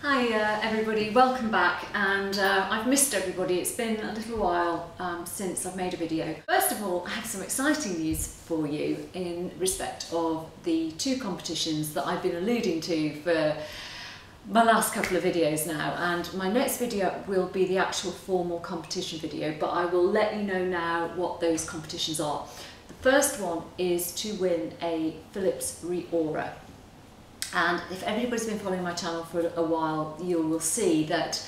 Hi everybody, welcome back, and I've missed everybody. It's been a little while since I've made a video. First of all, I have some exciting news for you in respect of the two competitions that I've been alluding to for my last couple of videos now, and my next video will be the actual formal competition video, but I will let you know now what those competitions are. The first one is to win a Philips Re-Aura. And if everybody's been following my channel for a while, you will see that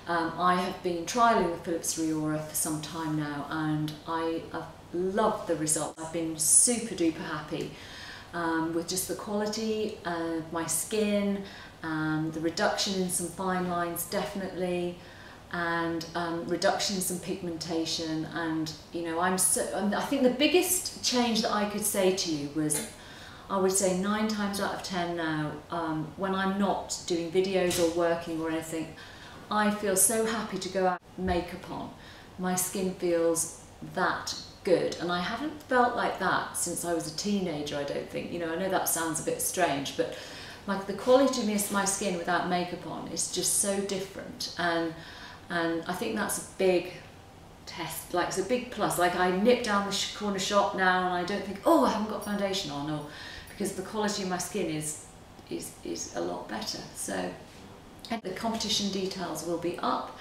I have been trialling the Philips Re-Aura for some time now, and I have loved the results. I've been super duper happy with just the quality of my skin, the reduction in some fine lines definitely, and reduction in some pigmentation. And you know, I think the biggest change that I could say to you was, I would say 9 times out of 10 now, when I'm not doing videos or working or anything, I feel so happy to go out with makeup on. My skin feels that good, and I haven't felt like that since I was a teenager, I don't think. You know, I know that sounds a bit strange, but like the quality of my skin without makeup on is just so different, and I think that's a big test, like it's a big plus. Like I nip down the corner shop now and I don't think, oh, I haven't got foundation on, or because the quality of my skin is a lot better. So the competition details will be up.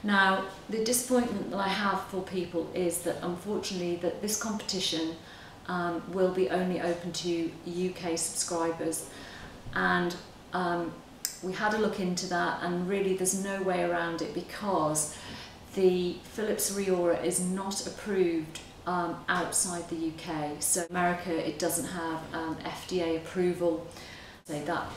Now, the disappointment that I have for people is that unfortunately that this competition will be only open to UK subscribers, and we had a look into that, and really there's no way around it because the Philips Re-Aura is not approved outside the UK. So America, it doesn't have FDA approval. So that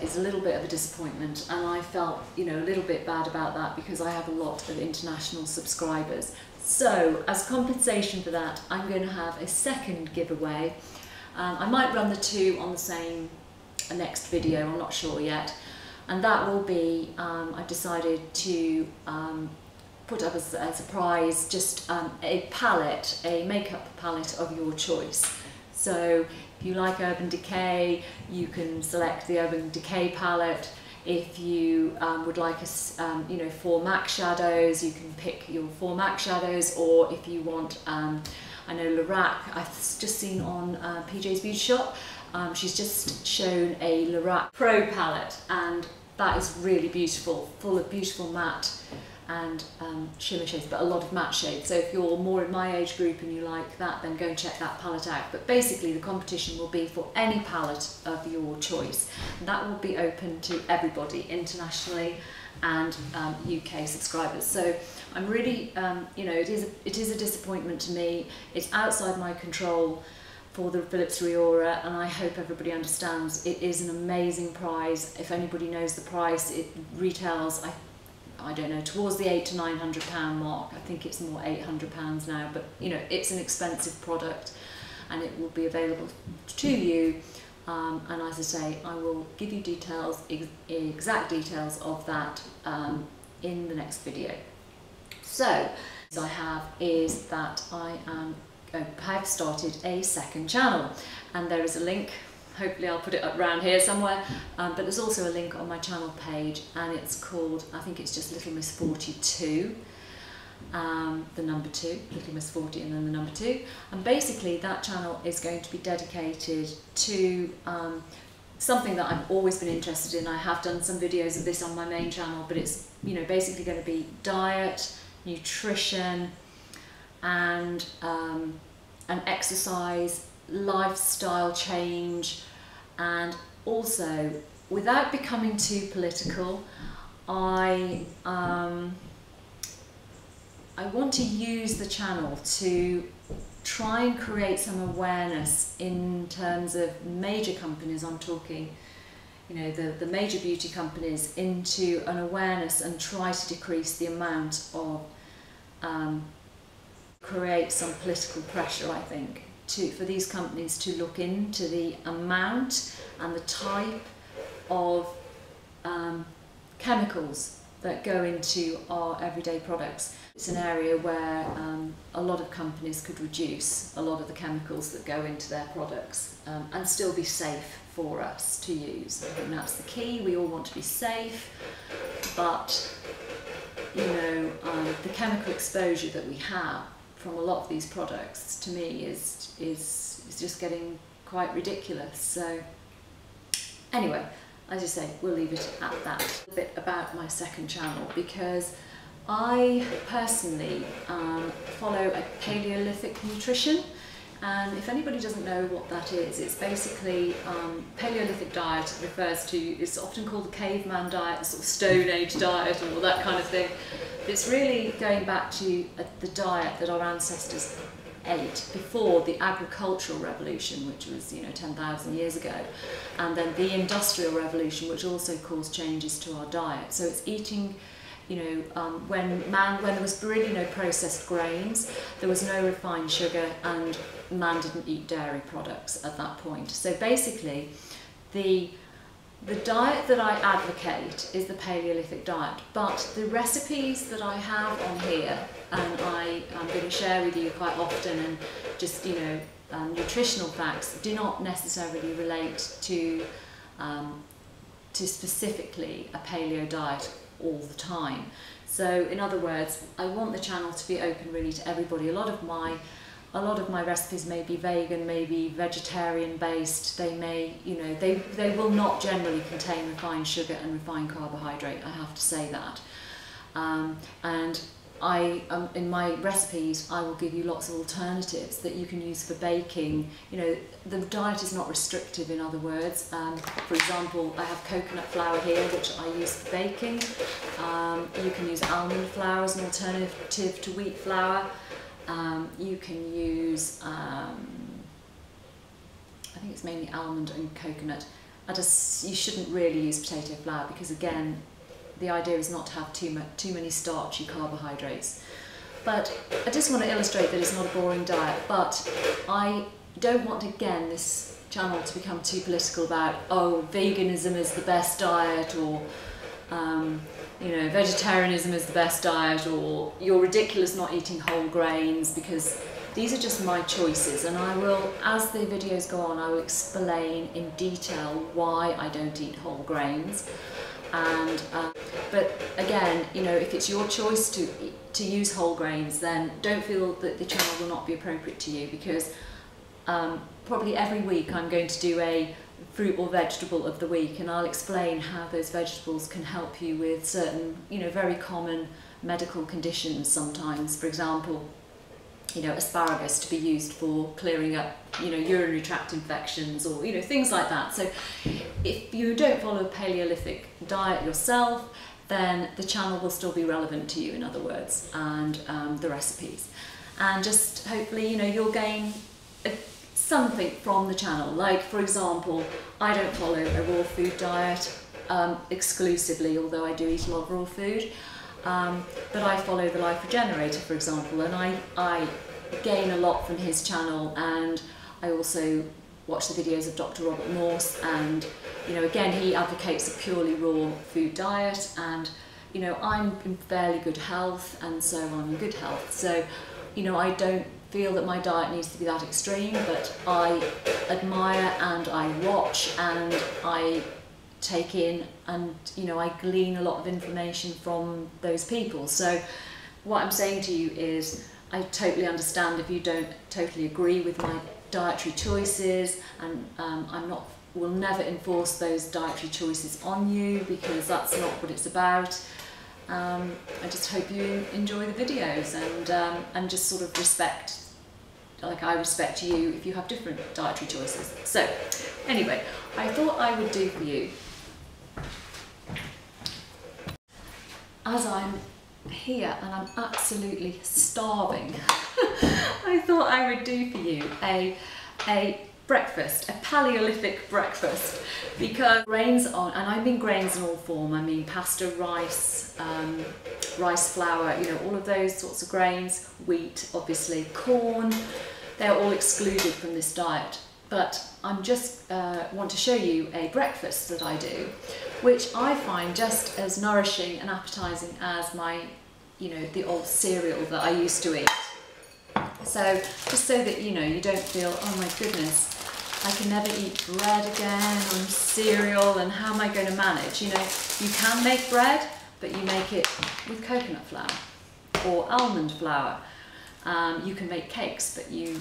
is a little bit of a disappointment, and I felt, you know, a little bit bad about that because I have a lot of international subscribers. So as compensation for that, I'm going to have a second giveaway. I might run the two on the same next video, I'm not sure yet, and that will be, I've decided to put up as a prize just a palette, a makeup palette of your choice. So if you like Urban Decay, you can select the Urban Decay palette. If you would like you know, 4 MAC shadows, you can pick your 4 MAC shadows, or if you want, I know Lorac, I've just seen on PJ's Beauty Shop, she's just shown a Lorac Pro palette, and that is really beautiful, full of beautiful matte and shimmer shades, but a lot of matte shades. So if you're more in my age group and you like that, then go and check that palette out. But basically the competition will be for any palette of your choice, and that will be open to everybody internationally and UK subscribers. So I'm really, you know, it is a disappointment to me. It's outside my control for the Philips Re-Aura, and I hope everybody understands it is an amazing prize. If anybody knows the price, it retails, I don't know, towards the £800 to £900 mark. I think it's more £800 now, but you know, it's an expensive product, and it will be available to you. And as I say, I will give you details, exact details of that in the next video. So, what I have is that I have started a second channel, and there is a link. Hopefully I'll put it up around here somewhere, but there's also a link on my channel page, and it's called, I think it's just Little Miss 42, the number 2, Little Miss 40 and then the number 2, and basically that channel is going to be dedicated to something that I've always been interested in. I have done some videos of this on my main channel, but it's, you know, basically going to be diet, nutrition, and exercise, lifestyle change, and also, without becoming too political, I want to use the channel to try and create some awareness in terms of major companies. I'm talking, you know, the major beauty companies, into an awareness and try to decrease the amount of create some political pressure, I think, for these companies to look into the amount and the type of chemicals that go into our everyday products. It's an area where a lot of companies could reduce a lot of the chemicals that go into their products and still be safe for us to use. I think that's the key. We all want to be safe, but you know, the chemical exposure that we have from a lot of these products, to me, is just getting quite ridiculous. So anyway, as you say, we'll leave it at that. A bit about my second channel, because I personally follow a Paleolithic nutrition, and if anybody doesn't know what that is, it's basically Paleolithic diet refers to, it's often called the caveman diet, the sort of Stone Age diet, or that kind of thing. It's really going back to the diet that our ancestors ate before the agricultural revolution, which was 10,000 years ago, and then the industrial revolution, which also caused changes to our diet. So it's eating, when there was really no processed grains, there was no refined sugar, and man didn't eat dairy products at that point. So basically, the diet that I advocate is the Paleolithic diet, but the recipes that I have on here, and I'm going to share with you quite often, and just nutritional facts, do not necessarily relate to specifically a paleo diet all the time. So in other words, I want the channel to be open really to everybody. A lot of my recipes may be vegan, may be vegetarian based. They may, they will not generally contain refined sugar and refined carbohydrate, I have to say that. And in my recipes, I will give you lots of alternatives that you can use for baking. The diet is not restrictive, in other words. For example, I have coconut flour here, which I use for baking. You can use almond flour as an alternative to wheat flour. You can use, I think it's mainly almond and coconut. You shouldn't really use potato flour, because again, the idea is not to have too many starchy carbohydrates. But I just want to illustrate that it's not a boring diet, but I don't want, again, this channel to become too political about, oh, veganism is the best diet, or vegetarianism is the best diet, or you're ridiculous not eating whole grains, because these are just my choices, and I will, as the videos go on, I will explain in detail why I don't eat whole grains. And but again, if it's your choice to use whole grains, then don't feel that the channel will not be appropriate to you, because probably every week I'm going to do a fruit or vegetable of the week, and I'll explain how those vegetables can help you with certain, very common medical conditions sometimes. For example, asparagus to be used for clearing up, urinary tract infections, or, things like that. So if you don't follow a Paleolithic diet yourself, then the channel will still be relevant to you, in other words, and the recipes. And just hopefully, you'll gain something from the channel. Like, for example, I don't follow a raw food diet exclusively, although I do eat a lot of raw food. But I follow the Life Regenerator, for example, and I gain a lot from his channel, and I also watch the videos of Dr. Robert Morse, and again, he advocates a purely raw food diet, and I'm in fairly good health, and so I'm in good health. So I don't feel that my diet needs to be that extreme, but I admire and I watch and I take in, and I glean a lot of information from those people. So what I'm saying to you is, I totally understand if you don't totally agree with my dietary choices, and will never enforce those dietary choices on you, because that's not what it's about. I just hope you enjoy the videos, and just sort of respect, like I respect you if you have different dietary choices. So anyway, I thought I would do for you, as I'm here and I'm absolutely starving, I thought I would do for you a breakfast, a Paleolithic breakfast, because grains on, and I mean grains in all form, I mean pasta, rice, rice flour, all of those sorts of grains, wheat, obviously, corn, they're all excluded from this diet. but I'm just want to show you a breakfast that I do, which I find just as nourishing and appetizing as my, the old cereal that I used to eat. So just so that you don't feel, oh my goodness, I can never eat bread again, or cereal, and how am I going to manage? You can make bread, but you make it with coconut flour or almond flour. You can make cakes, but you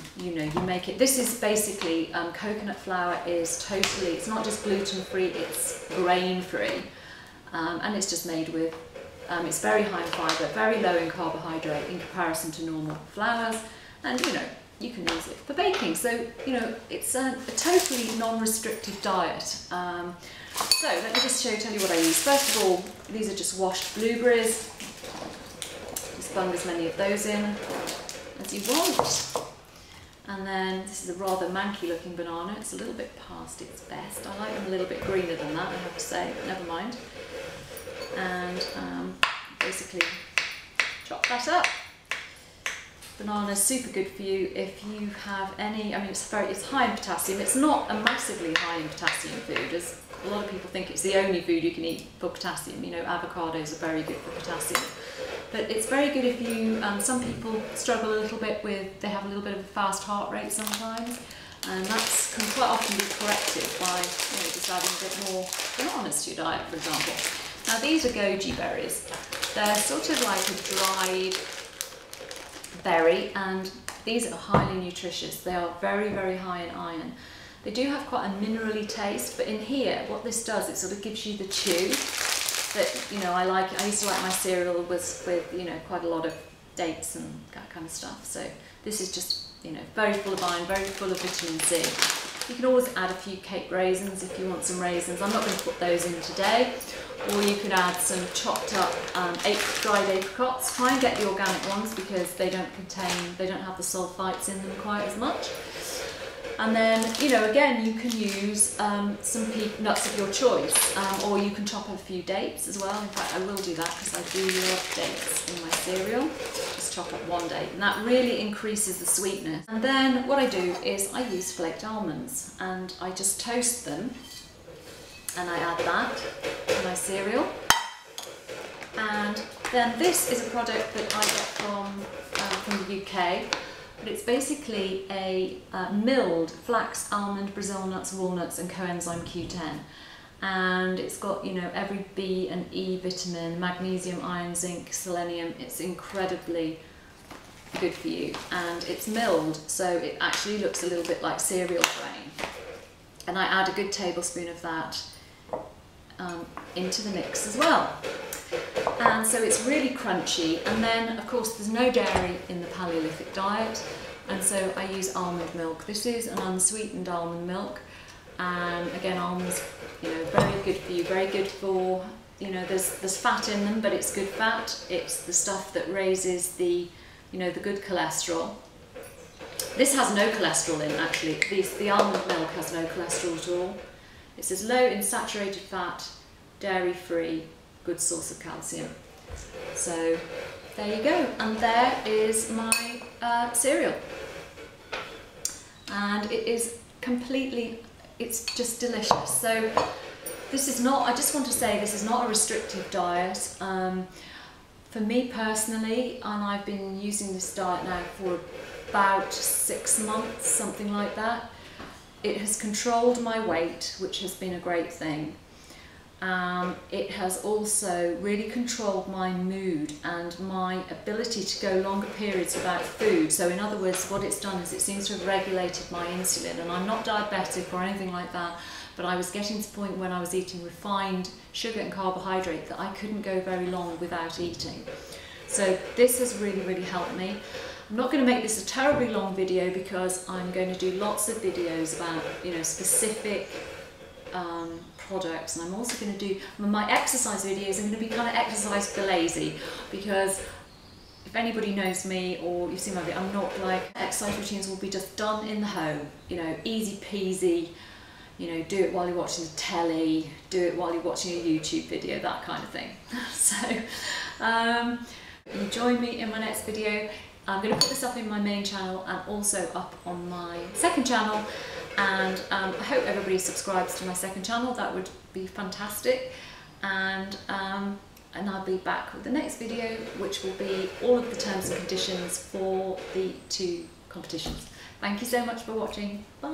make it. This is basically coconut flour is totally. It's not just gluten free; it's grain free, and it's just made with. It's very high in fibre, very low in carbohydrate in comparison to normal flours, and you can use it for baking. So it's a totally non-restrictive diet. So let me just tell you what I use. First of all, these are just washed blueberries. Just bung as many of those in as you want. And then this is a rather manky looking banana. It's a little bit past its best. I like them a little bit greener than that, I have to say, but never mind. And basically chop that up. Banana's super good for you if you have any, it's high in potassium. It's not a massively high in potassium food, as a lot of people think it's the only food you can eat for potassium. Avocados are very good for potassium. But it's very good if you, some people struggle a little bit with, they have a little bit of a fast heart rate sometimes, and that can quite often be corrected by just adding a bit more bananas to your diet, for example. Now these are goji berries. They're sort of like a dried berry, and these are highly nutritious. They are very, very high in iron. They do have quite a minerally taste, but in here, what this does, it sort of gives you the chew that, I like. I used to like my cereal with quite a lot of dates and that kind of stuff. So this is just, very full of iron, very full of vitamin C. You can always add a few cake raisins if you want some raisins. I'm not going to put those in today. Or you could add some chopped up dried apricots. Try and get the organic ones because they don't have the sulfites in them quite as much. And then, again, you can use some nuts of your choice, or you can chop up a few dates as well. In fact, I will do that because I do love dates in my cereal. Just chop up one date, and that really increases the sweetness. And then what I do is I use flaked almonds, and I just toast them, and I add that to my cereal. And then this is a product that I get from the UK. But it's basically a milled flax, almond, Brazil nuts, walnuts and coenzyme Q10. And it's got, every B and E vitamin, magnesium, iron, zinc, selenium. It's incredibly good for you. And it's milled, so it actually looks a little bit like cereal grain. And I add a good tablespoon of that into the mix as well. And so it's really crunchy, and then of course there's no dairy in the Paleolithic diet, and so I use almond milk. This is an unsweetened almond milk, and again, almonds, very good for you, very good for, there's fat in them, but it's good fat. It's the stuff that raises the, the good cholesterol. This has no cholesterol in, actually. The almond milk has no cholesterol at all. It says low in saturated fat, dairy-free, good source of calcium. So there you go, and there is my cereal, and it is it's just delicious. So this is not, I just want to say, this is not a restrictive diet. For me personally, and I've been using this diet now for about 6 months, something like that, it has controlled my weight, which has been a great thing. It has also really controlled my mood and my ability to go longer periods without food. So in other words, what it's done is it seems to have regulated my insulin, and I'm not diabetic or anything like that, but I was getting to the point when I was eating refined sugar and carbohydrate that I couldn't go very long without eating. So this has really, really helped me. I'm not going to make this a terribly long video because I'm going to do lots of videos about, specific products, and I'm also going to do my exercise videos. I'm going to be kind of exercise for the lazy, because if anybody knows me or you've seen my video, I'm not like, exercise routines will be just done in the home, easy peasy, do it while you're watching the telly, do it while you're watching a YouTube video, that kind of thing. So you join me in my next video. I'm going to put this up in my main channel and also up on my second channel, and I hope everybody subscribes to my second channel. That would be fantastic. And I'll be back with the next video, which will be all of the terms and conditions for the 2 competitions. Thank you so much for watching. Bye.